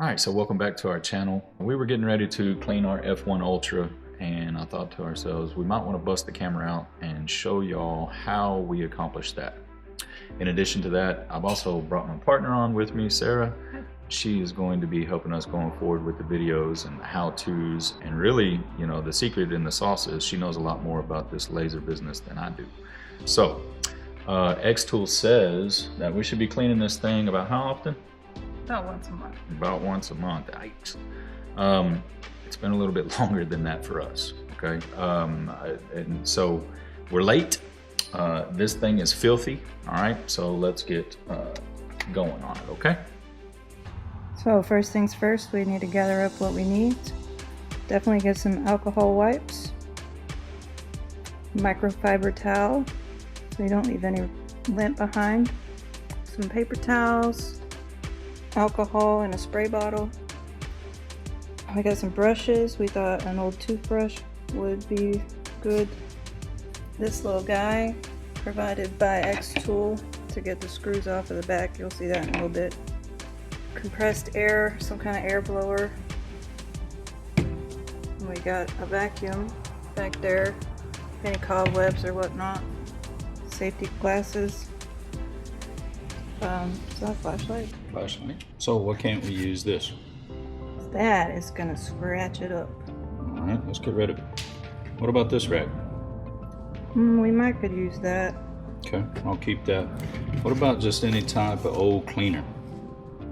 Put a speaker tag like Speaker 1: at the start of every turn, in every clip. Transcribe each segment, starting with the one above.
Speaker 1: Alright, so welcome back to our channel. We were getting ready to clean our F1 Ultra, and I thought to ourselves, we might want to bust the camera out and show y'all how we accomplished that. In addition to that, I've also brought my partner on with me, Sarah. She is going to be helping us going forward with the videos and the how-tos, and really, you know, the secret in the sauce is she knows a lot more about this laser business than I do. So, xTool says that we should be cleaning this thing about how often?
Speaker 2: About once a month.
Speaker 1: About once a month. Yikes. It's been a little bit longer than that for us. Okay. And so we're late. This thing is filthy. All right. So let's get going on it. Okay.
Speaker 2: So first things first, we need to gather up what we need. Definitely get some alcohol wipes, microfiber towel, so you don't leave any lint behind, some paper towels, alcohol in a spray bottle. I got some brushes. We thought an old toothbrush would be good. This little guy provided by xTool to get the screws off of the back. You'll see that in a little bit. Compressed air, some kind of air blower. And we got a vacuum back there. Any cobwebs or whatnot. Safety glasses. Is that a flashlight?
Speaker 1: Flashlight. So what can't we use this?
Speaker 2: That is gonna scratch it up.
Speaker 1: All right, let's get rid of it. What about this rag?
Speaker 2: We might could use that.
Speaker 1: Okay, I'll keep that. What about just any type of old cleaner?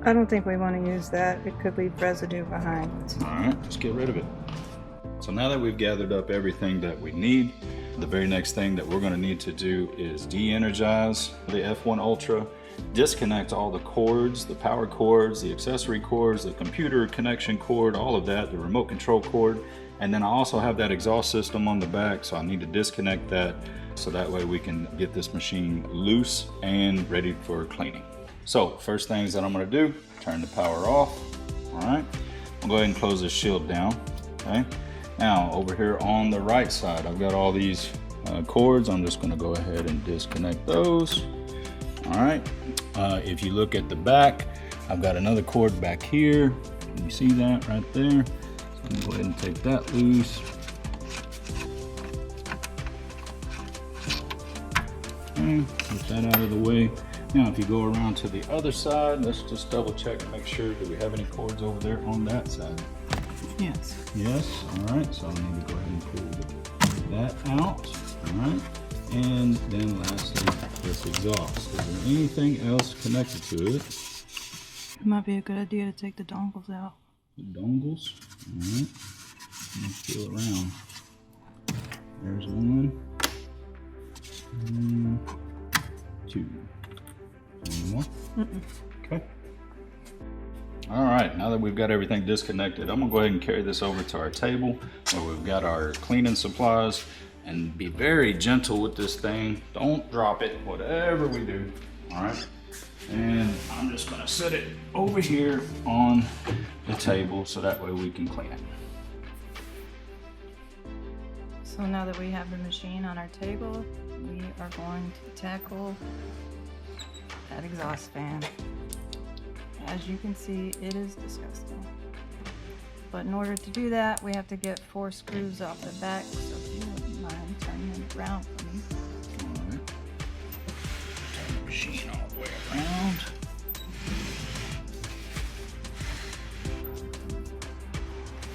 Speaker 2: I don't think we want to use that. It could leave residue behind.
Speaker 1: All right, let's get rid of it. So now that we've gathered up everything that we need, the very next thing that we're going to need to do is de-energize the F1 Ultra, disconnect all the cords, the power cords, the accessory cords, the computer connection cord, all of that, the remote control cord, and then I also have that exhaust system on the back, so I need to disconnect that so that way we can get this machine loose and ready for cleaning. So first things that I'm going to do, turn the power off. All right, I'll go ahead and close this shield down. Okay, now over here on the right side, I've got all these cords. I'm just going to go ahead and disconnect those. All right, if you look at the back, I've got another cord back here. Can you see that right there? So I'm going to go ahead and take that loose. Okay, get that out of the way. Now if you go around to the other side, let's just double check and make sure, do we have any cords over there on that side?
Speaker 2: Yes.
Speaker 1: Yes, all right, so I need to go ahead and pull that out, all right? And then lastly, this exhaust. Is there anything else connected to it?
Speaker 2: It might be a good idea to take the dongles out.
Speaker 1: The dongles, all right. Let's feel around. There's one, two. Any more? Okay. All right, now that we've got everything disconnected, I'm gonna go ahead and carry this over to our table where we've got our cleaning supplies, and be very gentle with this thing. Don't drop it, whatever we do, all right? And I'm just gonna set it over here on the table so that way we can clean it.
Speaker 2: So now that we have the machine on our table, we are going to tackle that exhaust fan. As you can see, it is disgusting. But in order to do that, we have to get 4 screws off the back. So if you wouldn't mind turning it around for me.
Speaker 1: All right. Turn the machine all the way around.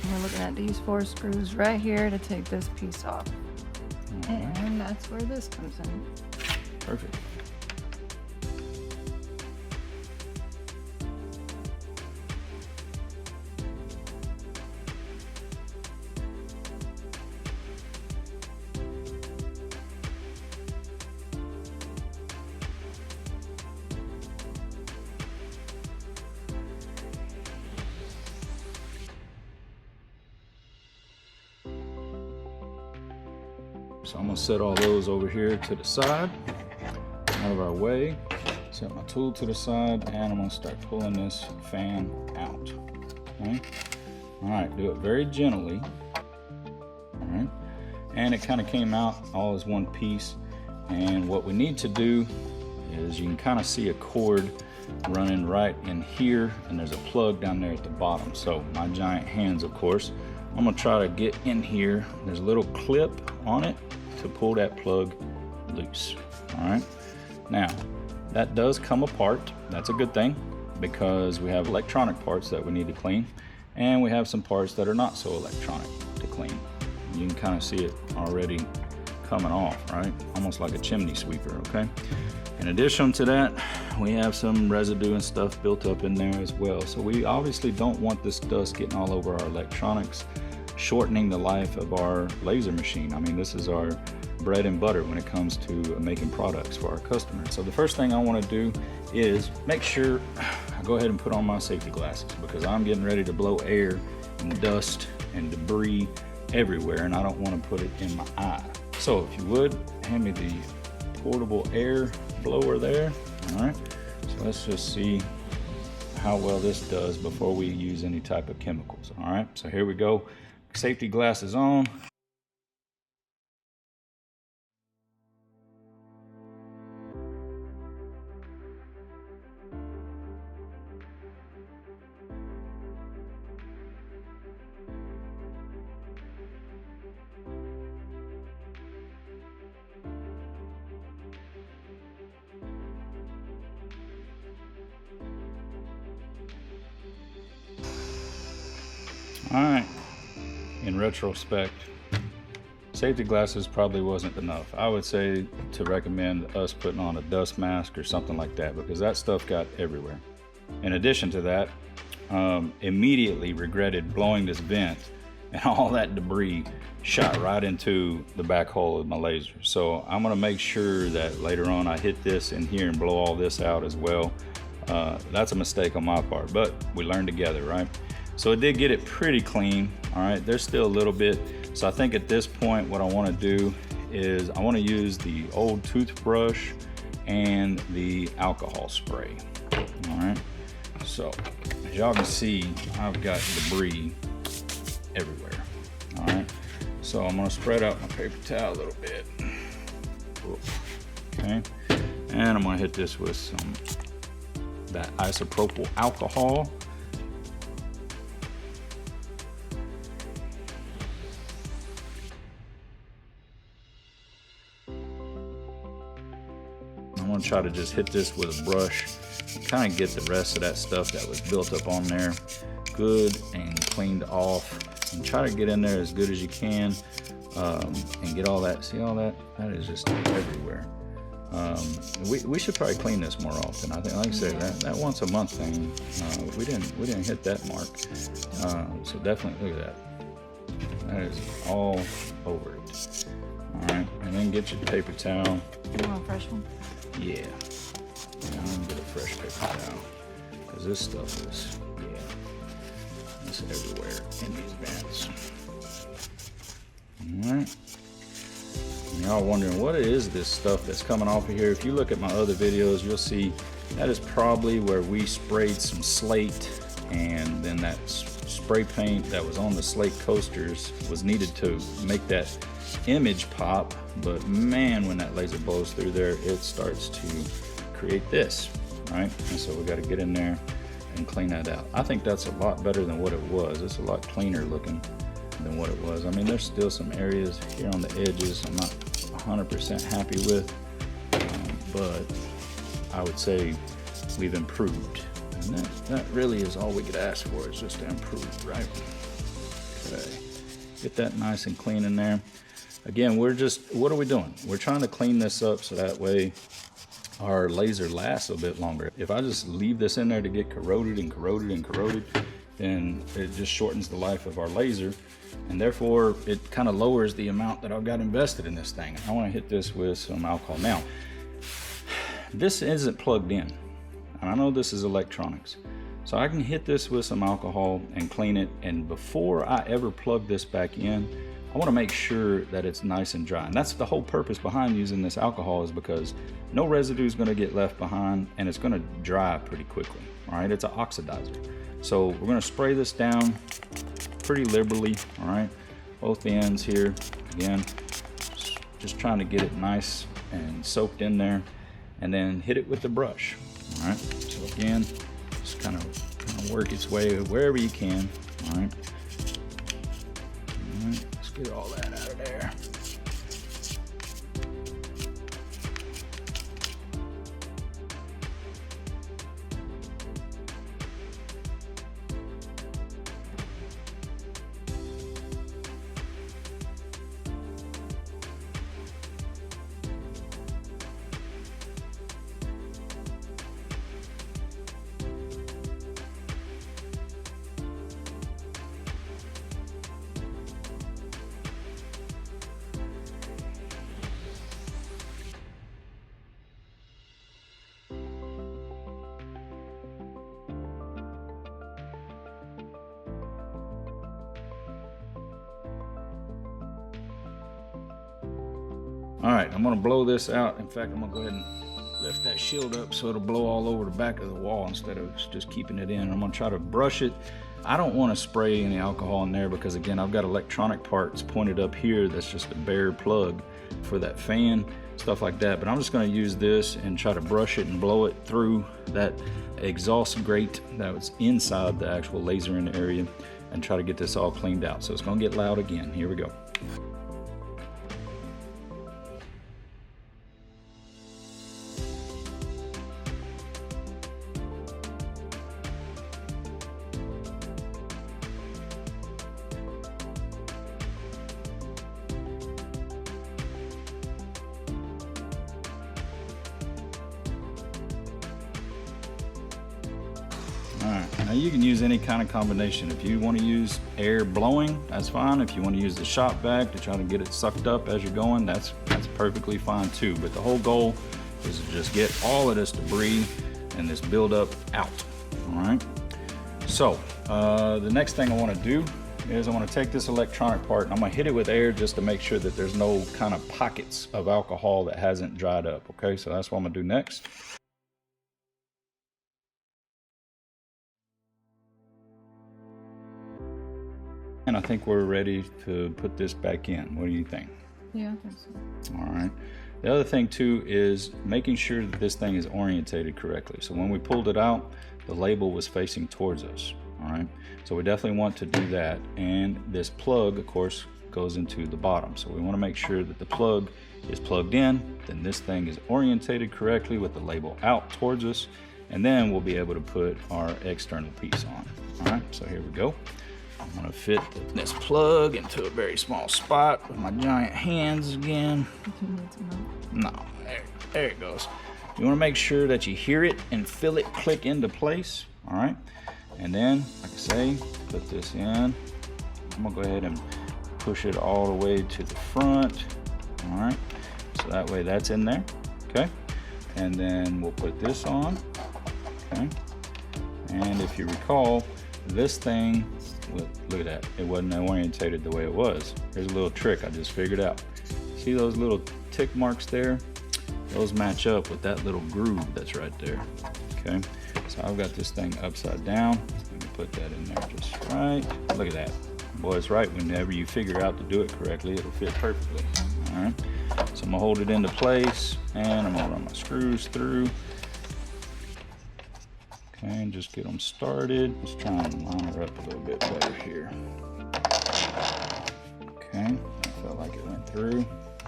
Speaker 2: And we're looking at these 4 screws right here to take this piece off. And that's where this comes in.
Speaker 1: Perfect. So I'm gonna set all those over here to the side, out of our way. Set my tool to the side, and I'm gonna start pulling this fan out. Okay. All right, do it very gently. All right, and it kind of came out all as one piece. And what we need to do is you can kind of see a cord running right in here, and there's a plug down there at the bottom. So my giant hands, of course, I'm gonna try to get in here. There's a little clip on it to pull that plug loose. All right, now that does come apart. That's a good thing, because we have electronic parts that we need to clean, and we have some parts that are not so electronic to clean. You can kind of see it already coming off, right? Almost like a chimney sweeper, okay? In addition to that, we have some residue and stuff built up in there as well. So we obviously don't want this dust getting all over our electronics, shortening the life of our laser machine. I mean, this is our bread and butter when it comes to making products for our customers. So the first thing I want to do is make sure I go ahead and put on my safety glasses, because I'm getting ready to blow air and dust and debris everywhere, and I don't want to put it in my eye. So if you would, hand me the portable air blower there. All right, so let's just see how well this does before we use any type of chemicals. All right, so here we go. Safety glasses on. All right, in retrospect, safety glasses probably wasn't enough. I would say to recommend us putting on a dust mask or something like that, because that stuff got everywhere. In addition to that, immediately regretted blowing this vent, and all that debris shot right into the back hole of my laser. So I'm gonna make sure that later on I hit this in here and blow all this out as well. That's a mistake on my part, but we learn together, right? So it did get it pretty clean. All right, there's still a little bit. So I think at this point, what I want to do is I want to use the old toothbrush and the alcohol spray. All right, so as y'all can see, I've got debris everywhere. All right, so I'm going to spread out my paper towel a little bit. Okay, and I'm going to hit this with some that isopropyl alcohol. I'm gonna try to just hit this with a brush and kind of get the rest of that stuff that was built up on there good and cleaned off, and try to get in there as good as you can, and get all that. See all that? That is just everywhere. We should probably clean this more often. I think, like I said, that once a month thing, we didn't hit that mark. So definitely look at that. That is all over it. All right, and then get your paper towel.
Speaker 2: You want a fresh one?
Speaker 1: Yeah, I'm gonna get a fresh paper towel, because this stuff is, it's everywhere in these vents. All right. And y'all wondering, what is this stuff that's coming off of here? If you look at my other videos, you'll see that is probably where we sprayed some slate, and then that spray paint that was on the slate coasters was needed to make that image pop. But man, when that laser blows through there, it starts to create this, right? And so we got to get in there and clean that out. I think that's a lot better than what it was. It's a lot cleaner looking than what it was. I mean, there's still some areas here on the edges I'm not 100% happy with, but I would say we've improved. And that really is all we could ask for, is just to improve, right? Okay, get that nice and clean in there. Again, what are we doing? We're trying to clean this up so that way our laser lasts a bit longer. If I just leave this in there to get corroded and corroded and corroded, then it just shortens the life of our laser, and therefore it kind of lowers the amount that I've got invested in this thing. I want to hit this with some alcohol. Now, this isn't plugged in, and I know this is electronics, so I can hit this with some alcohol and clean it, and before I ever plug this back in, I want to make sure that it's nice and dry. And that's the whole purpose behind using this alcohol, is because no residue is going to get left behind, and it's going to dry pretty quickly. All right, it's an oxidizer. So we're going to spray this down pretty liberally. All right, both ends here. Again, just trying to get it nice and soaked in there. and then hit it with the brush. All right, so again, just kind of work its way wherever you can. All right, let's get all that out of there. All right, I'm gonna blow this out. In fact, I'm gonna go ahead and lift that shield up so it'll blow all over the back of the wall instead of just keeping it in. I'm gonna try to brush it. I don't wanna spray any alcohol in there because again, I've got electronic parts pointed up here that's just a bare plug for that fan, stuff like that. But I'm just gonna use this and try to brush it and blow it through that exhaust grate that was inside the actual laser in area and try to get this all cleaned out. So it's gonna get loud again. Here we go. Now you can use any kind of combination. If you want to use air blowing, that's fine. If you want to use the shop vac to try to get it sucked up as you're going, that's perfectly fine too. But the whole goal is to just get all of this debris and this buildup out. All right. So the next thing I want to do is I want to take this electronic part and I'm going to hit it with air just to make sure that there's no kind of pockets of alcohol that hasn't dried up. Okay, so that's what I'm going to do next. And I think we're ready to put this back in. What do you think?
Speaker 2: Yeah, I think so.
Speaker 1: All right. The other thing too is making sure that this thing is orientated correctly. So when we pulled it out, the label was facing towards us. All right. So we definitely want to do that. And this plug, of course, goes into the bottom. So we want to make sure that the plug is plugged in, then this thing is orientated correctly with the label out towards us. And then we'll be able to put our external piece on. All right. So here we go. I'm gonna fit this plug into a very small spot with my giant hands again. No, there it goes. You wanna make sure that you hear it and feel it click into place, all right? And then, like I say, put this in. I'm gonna go ahead and push it all the way to the front, all right? So that way that's in there, okay? And then we'll put this on, okay? And if you recall, this thing, look at that, it wasn't orientated the way it was. Here's a little trick I just figured out. See those little tick marks there? Those match up with that little groove that's right there. Okay, so I've got this thing upside down. Let me put that in there just right. Look at that. Boy, it's right. Whenever you figure out to do it correctly, it'll fit perfectly. All right, so I'm gonna hold it into place and I'm gonna run my screws through. Okay, and just get them started. Let's try and line her up a little bit better here. Okay, I felt like it went through.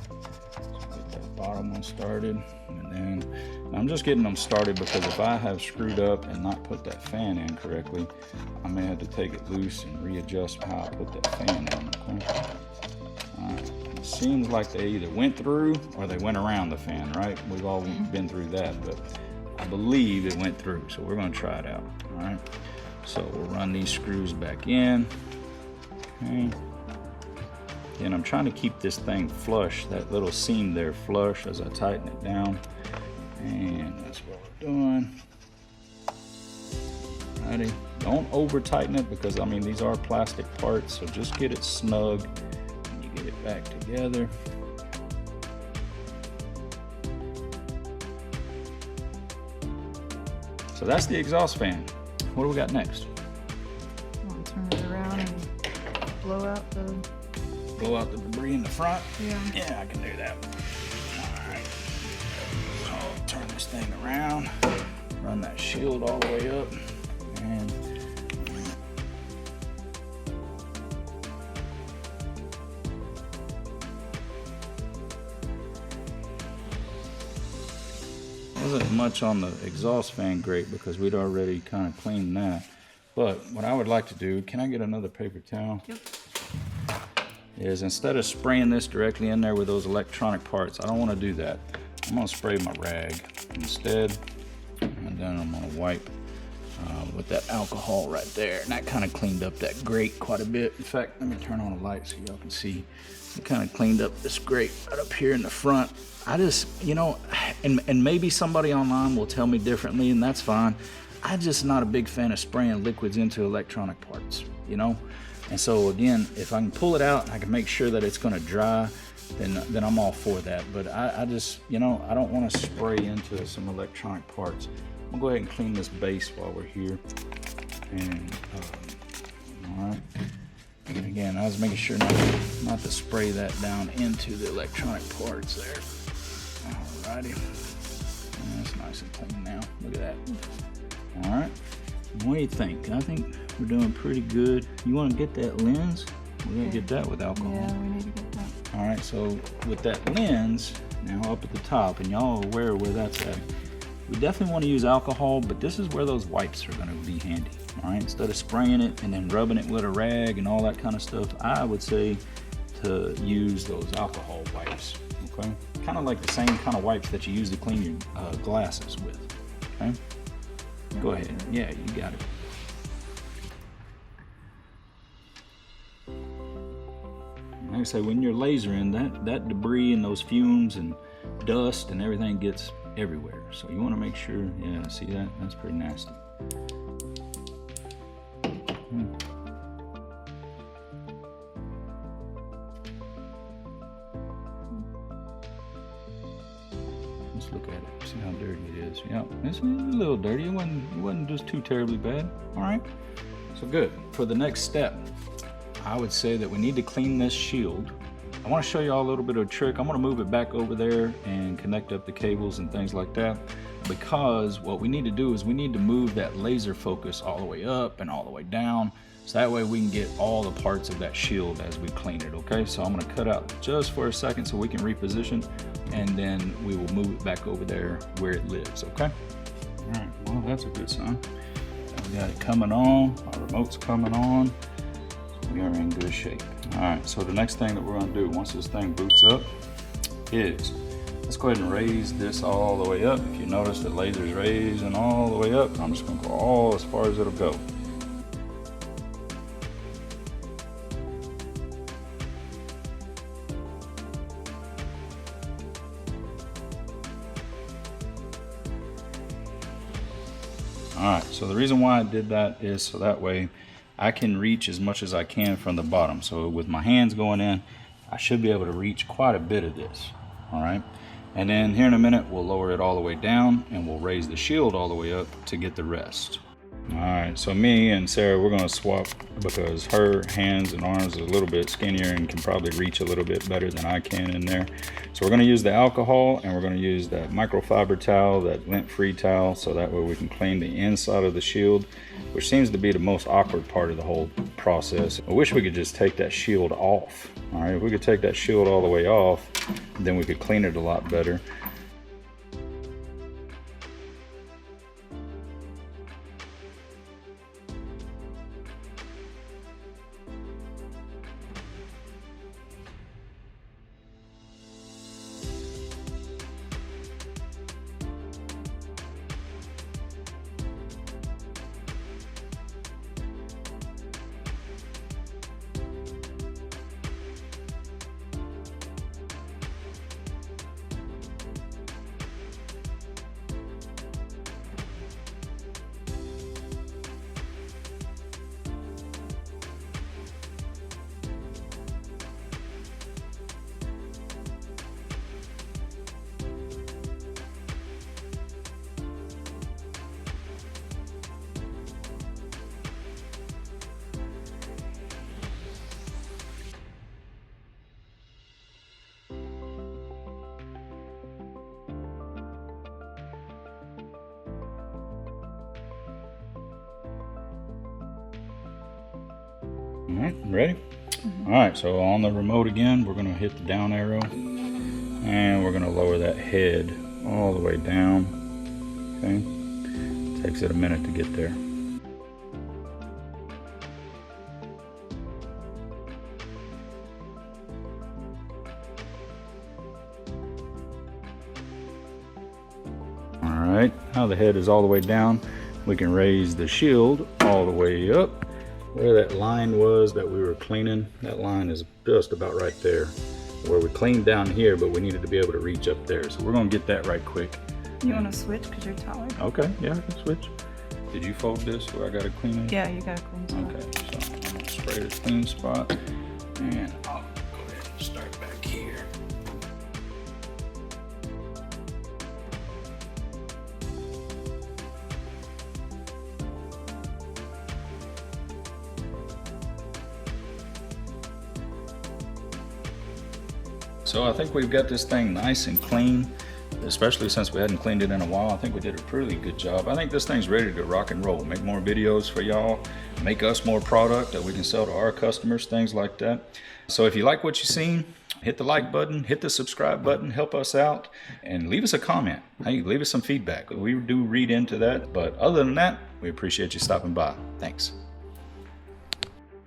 Speaker 1: Let's get that bottom one started. And then I'm just getting them started because if I have screwed up and not put that fan in correctly, I may have to take it loose and readjust how I put that fan in. Okay? All right. It seems like they either went through or they went around the fan, right? We've all been through that, but I believe it went through, so we're going to try it out. All right, so we'll run these screws back in. Okay, and I'm trying to keep this thing flush, that little seam there flush as I tighten it down, and that's what we're doing. Alrighty, don't over tighten it because I mean these are plastic parts, so just get it snug and you get it back together. So that's the exhaust fan. What do we got next?
Speaker 2: I'll turn it around and blow out the
Speaker 1: debris in the front?
Speaker 2: Yeah.
Speaker 1: Yeah, I can do that. All right. So I'll turn this around, run that shield all the way up, and wasn't much on the exhaust fan grate because we'd already kind of cleaned that. But what I would like to do, can I get another paper towel?
Speaker 2: Yep.
Speaker 1: Is instead of spraying this directly in there with those electronic parts, I don't want to do that. I'm going to spray my rag instead, and then I'm going to wipe with that alcohol right there. And that kind of cleaned up that grate quite a bit. In fact, let me turn on the light so y'all can see. It kind of cleaned up this grate right up here in the front. I just, you know, and maybe somebody online will tell me differently, and that's fine. I'm just not a big fan of spraying liquids into electronic parts, you know? And so again, if I can pull it out and I can make sure that it's gonna dry, then I'm all for that. But I just, you know, I don't wanna spray into some electronic parts. I'm gonna go ahead and clean this base while we're here. And, all right. And again, I was making sure not to spray that down into the electronic parts there. Alrighty. That's nice and clean now. Look at that. All right. What do you think? I think we're doing pretty good. You want to get that lens? We're going to get that with alcohol.
Speaker 2: Yeah, we need to get that.
Speaker 1: All right, so with that lens, now up at the top, and y'all are aware where that's at, we definitely want to use alcohol, but this is where those wipes are going to be handy. All right, instead of spraying it and then rubbing it with a rag and all that kind of stuff, I would say to use those alcohol wipes, okay? Kind of like the same kind of wipes that you use to clean your glasses with, okay? Go ahead. Yeah, you got it. Like I say, when you're lasering, that debris and those fumes and dust and everything gets everywhere. So you want to make sure, yeah, see that? That's pretty nasty. Let's look at it, see how dirty it is. Yeah, it's a little dirty. It wasn't just too terribly bad. All right, so good. For the next step, I would say that we need to clean this shield. I want to show you all a little bit of a trick. I'm going to move it back over there and connect up the cables and things like that, because what we need to do is we need to move that laser focus all the way up and all the way down, so that way we can get all the parts of that shield as we clean it. Okay, so I'm going to cut out just for a second so we can reposition, and then we will move it back over there where it lives. Okay, all right, well, that's a good sign. We got it coming on, our remote's coming on. We are in good shape. All right, so the next thing that we're gonna do once this thing boots up is, let's go ahead and raise this all the way up. If you notice the laser's raising all the way up, I'm just gonna go all as far as it'll go. All right, so the reason why I did that is so that way I can reach as much as I can from the bottom. So with my hands going in, I should be able to reach quite a bit of this. All right, and then here in a minute we'll lower it all the way down and we'll raise the shield all the way up to get the rest. All right, so me and Sarah, we're gonna swap because her hands and arms are a little bit skinnier and can probably reach a little bit better than I can in there. So we're gonna use the alcohol and we're gonna use that microfiber towel, that lint-free towel, so that way we can clean the inside of the shield, which seems to be the most awkward part of the whole process. I wish we could just take that shield off. All right, if we could take that shield all the way off, then we could clean it a lot better. All right, ready? All right, so on the remote again, we're gonna hit the down arrow and we're gonna lower that head all the way down, okay? Takes it a minute to get there. All right, now the head is all the way down. We can raise the shield all the way up. Where that line was that we were cleaning, that line is just about right there. Where we cleaned down here, but we needed to be able to reach up there. So we're gonna get that right quick.
Speaker 2: You want to switch because you're taller?
Speaker 1: Okay, yeah, I can switch. Did you fold this where I got to clean it?
Speaker 2: Yeah, you got a clean spot.
Speaker 1: Okay, so I'm gonna spray the clean spot and I'll go ahead and start back here. So I think we've got this thing nice and clean, especially since we hadn't cleaned it in a while. I think we did a pretty good job. I think this thing's ready to rock and roll. Make more videos for y'all, make us more product that we can sell to our customers, things like that. So if you like what you've seen, hit the like button, hit the subscribe button, help us out, and leave us a comment. Hey, leave us some feedback. We do read into that, but other than that, we appreciate you stopping by. Thanks.